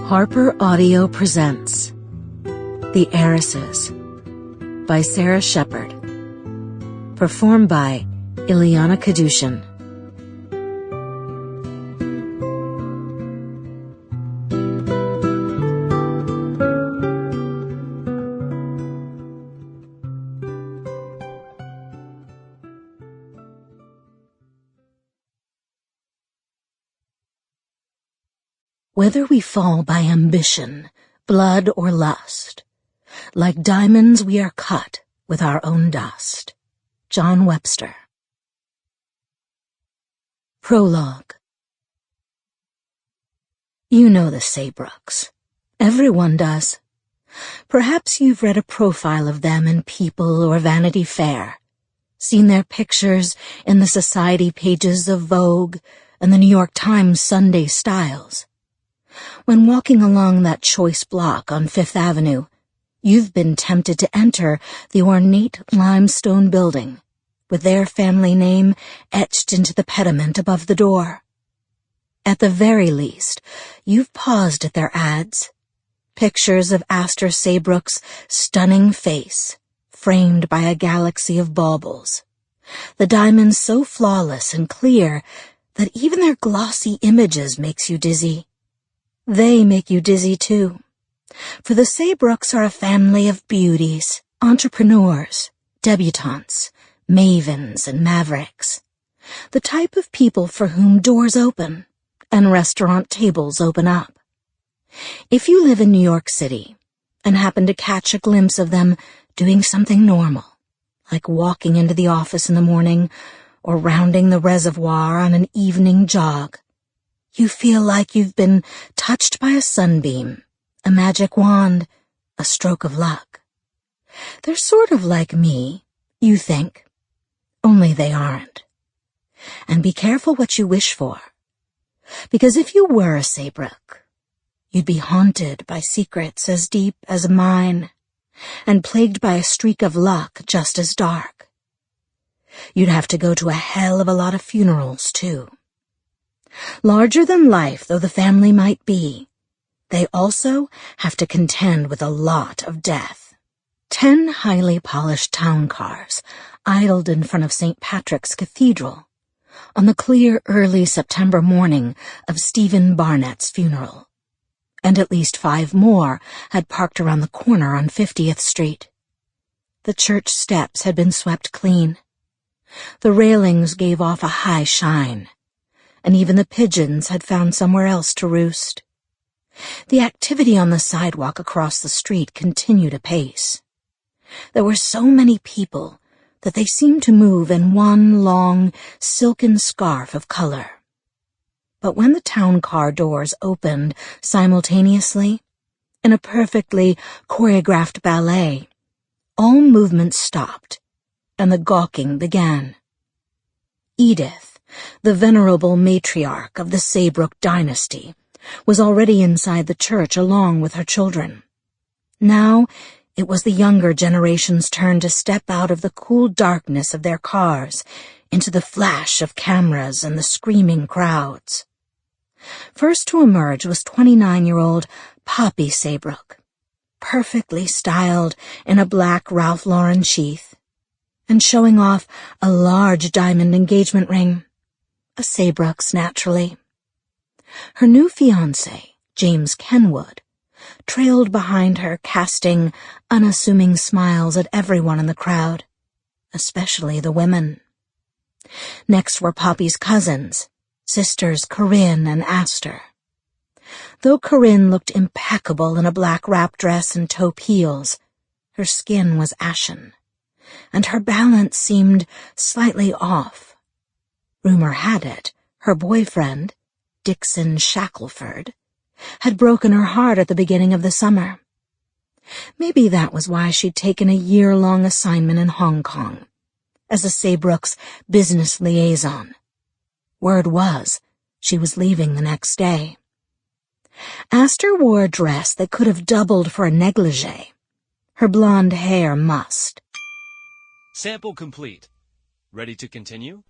Harper Audio presents The Heiresses by Sara Shepard. Performed by Ilyana Kadushin. Whether we fall by ambition, blood, or lust, like diamonds we are cut with our own dust. John Webster. Prologue. You know the Saybrooks. Everyone does. Perhaps you've read a profile of them in People or Vanity Fair, seen their pictures in the society pages of Vogue and the New York Times Sunday Styles. When walking along that choice block on Fifth Avenue, you've been tempted to enter the ornate limestone building, with their family name etched into the pediment above the door. At the very least, you've paused at their ads, pictures of Aster Saybrook's stunning face, framed by a galaxy of baubles, the diamonds so flawless and clear that even their glossy images makes you dizzy. They make you dizzy, too, for the Saybrook's are a family of beauties, entrepreneurs, debutantes, mavens, and mavericks, the type of people for whom doors open and restaurant tables open up. If you live in New York City and happen to catch a glimpse of them doing something normal, like walking into the office in the morning or rounding the reservoir on an evening jog, you feel like you've been touched by a sunbeam, a magic wand, a stroke of luck. They're sort of like me, you think, only they aren't. And be careful what you wish for, because if you were a Saybrook, you'd be haunted by secrets as deep as a mine, and plagued by a streak of luck just as dark. You'd have to go to a hell of a lot of funerals, too. Larger than life though the family might be, they also have to contend with a lot of death. 10 highly polished town cars idled in front of St. Patrick's Cathedral on the clear early September morning of Stephen Barnett's funeral, and at least 5 more had parked around the corner on 50th Street. The church steps had been swept clean. The railings gave off a high shine, and even the pigeons had found somewhere else to roost. The activity on the sidewalk across the street continued apace. There were so many people that they seemed to move in one long, silken scarf of color. But when the town car doors opened simultaneously, in a perfectly choreographed ballet, all movement stopped, and the gawking began. Edith, the venerable matriarch of the Saybrook dynasty, was already inside the church along with her children. Now it was the younger generation's turn to step out of the cool darkness of their cars into the flash of cameras and the screaming crowds. First to emerge was 29-year-old Poppy Saybrook, perfectly styled in a black Ralph Lauren sheath, and showing off a large diamond engagement ring. A Saybrook's, naturally. Her new fiancé, James Kenwood, trailed behind her, casting unassuming smiles at everyone in the crowd, especially the women. Next were Poppy's cousins, sisters Corrine and Aster. Though Corrine looked impeccable in a black wrap dress and taupe heels, her skin was ashen, and her balance seemed slightly off. Rumor had it, her boyfriend, Dixon Shackelford, had broken her heart at the beginning of the summer. Maybe that was why she'd taken a year-long assignment in Hong Kong, as a Saybrook's business liaison. Word was, she was leaving the next day. Aster wore a dress that could have doubled for a negligee. Her blonde hair mussed. Sample complete. Ready to continue?